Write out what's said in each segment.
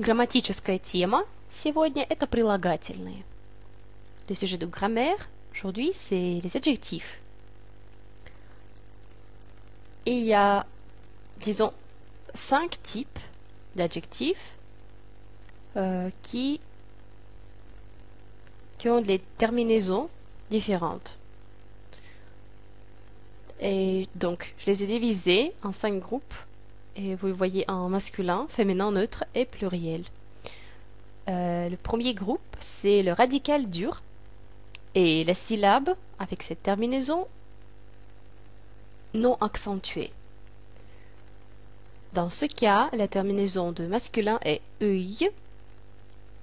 Грамматическая тема сегодня это прилагательные. Le sujet de grammaire aujourd'hui c'est les adjectifs. Et il y a, disons, 5 types d'adjectifs qui ont des terminaisons différentes. Et donc, je les ai divisés en 5 groupes. Et vous le voyez en masculin, féminin, neutre et pluriel. Le premier groupe, c'est le radical dur. Et la syllabe avec cette terminaison non accentuée. Dans ce cas, la terminaison de masculin est ıy,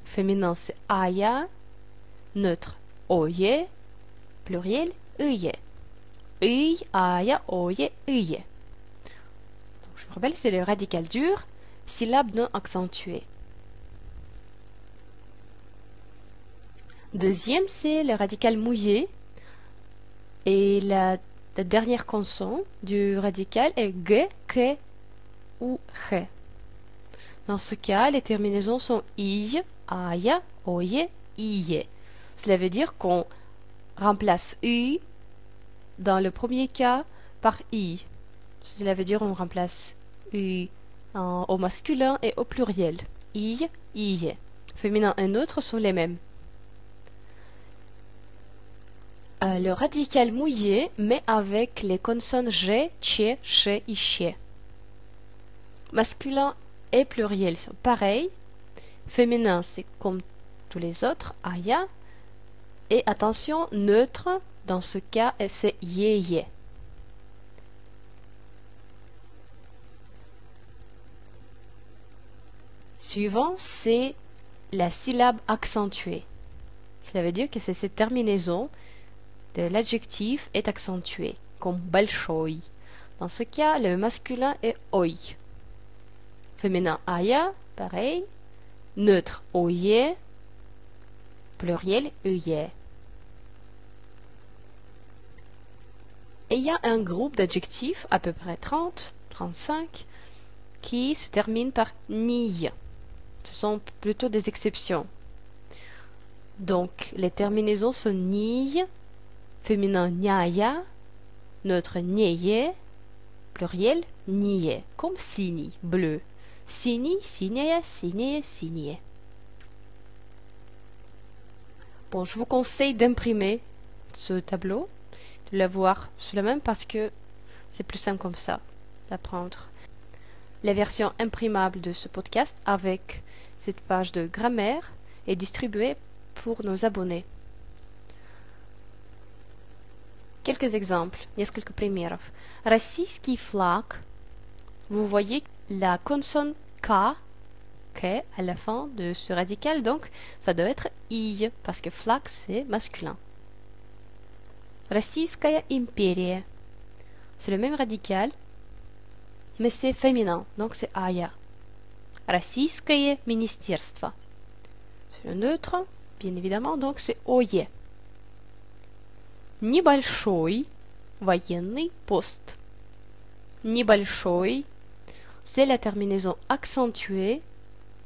féminin c'est aya, neutre oye, pluriel ıye. Iy, aya, oye, ıye. Je vous rappelle, c'est le radical dur, syllabe non accentuée. Deuxième, c'est le radical mouillé. Et la dernière consonne du radical est g, ke ou he. Dans ce cas, les terminaisons sont iy, aya, oye, iye. Cela veut dire qu'on remplace i dans le premier cas par i. Cela veut dire qu'on remplace i au masculin et au pluriel. I, iye. Féminin et neutre sont les mêmes. Le radical mouillé, mais avec les consonnes g, tché, ché, iché. Masculin et pluriel sont pareils. Féminin, c'est comme tous les autres, aya. Et attention, neutre, dans ce cas, c'est yé, yé. Suivant, c'est la syllabe accentuée. Cela veut dire que c'est cette terminaison de l'adjectif est accentuée, comme большой. Dans ce cas, le masculin est ой. Féminin aya, pareil. Neutre oye. Pluriel ıye. Et il y a un groupe d'adjectifs, à peu près 30, 35, qui se terminent par ni. Ce sont plutôt des exceptions. Donc, les terminaisons sont ni, féminin nyaya, neutre nyeye, pluriel niye, comme sini, bleu. Sini, sineye, sineye, siniye. Bon, je vous conseille d'imprimer ce tableau, de l'avoir sous la main parce que c'est plus simple comme ça d'apprendre. La version imprimable de ce podcast avec cette page de grammaire est distribuée pour nos abonnés. Quelques exemples, несколько примеров. Российский флаг. Vous voyez la consonne K, K à la fin de ce radical, donc ça doit être I, parce que flag c'est masculin. Российская империя. C'est le même radical, mais c'est féminin, donc c'est aya. Российское министерство. C'est le neutre, bien évidemment, donc c'est ое. Небольшой военный пост. Небольшой, c'est la terminaison accentuée,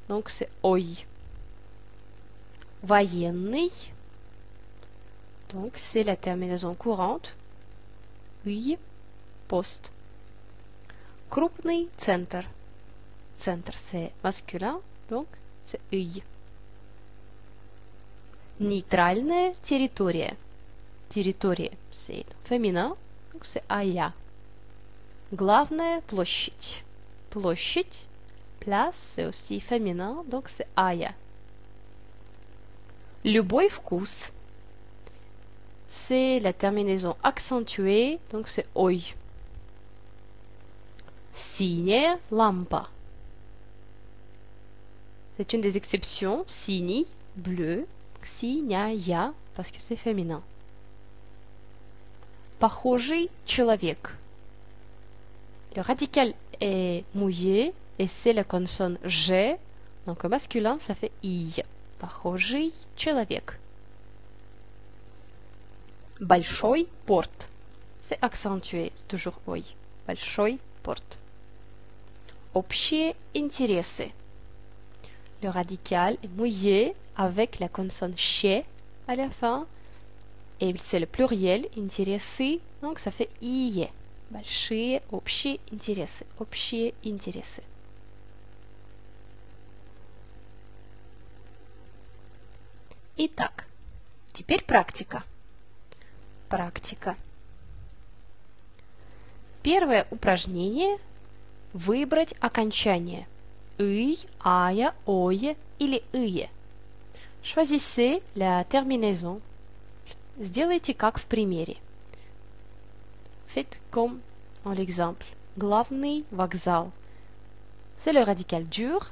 donc c'est ой. Военный, donc c'est la terminaison courante, ый, пост. Крупный центр. Центр c'est masculin, donc c'est ый. Нейтральная территория. Территория c'est féminin, donc c'est aya. Главная площадь. Площадь, place c'est aussi féminin, donc c'est aya. Любой вкус. C'est la terminaison accentuée, donc c'est ой. Синяя лампа. C'est une des exceptions. Синий, bleu. Синяя, parce que c'est féminin. Похожий человек. Le radical est mouillé et c'est la consonne G. Donc au masculin, ça fait I. Похожий человек. Большой порт. C'est accentué, c'est toujours ой. Большой порт. Общие интересы. le radical est mouillé avec la consonne ch à la fin. Et c'est le pluriel, интересы, donc ça fait ие. Большие, общие интересы. Общие интересы. Итак, теперь практика. Практика. Первое упражнение – выбрать окончание. Ый, ая, ое или ые. Choisissez la terminaison. Сделайте как в примере. Faites comme en l'exemple. Главный вокзал. C'est le radical dur.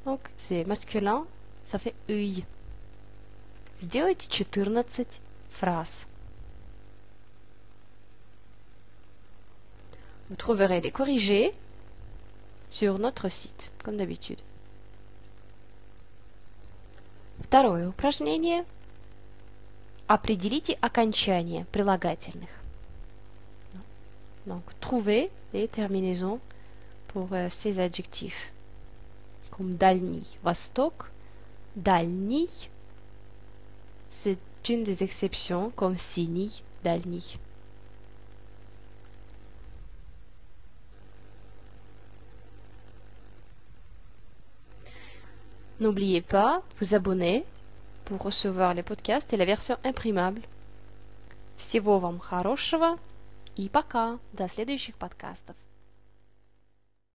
Donc, c'est masculin. Ça fait ый. Сделайте 14 phrases. Vous trouverez les corrigés sur notre site, comme d'habitude. Второе упражнение. Определите окончания прилагательных. Donc, trouvez les terminaisons pour ces adjectifs. Comme дальний, восток, дальний. C'est une des exceptions, comme синий, дальний. N'oubliez pas de vous abonner pour recevoir les podcasts et la version imprimable. Всего вам хорошего и пока. До следующих подкастов.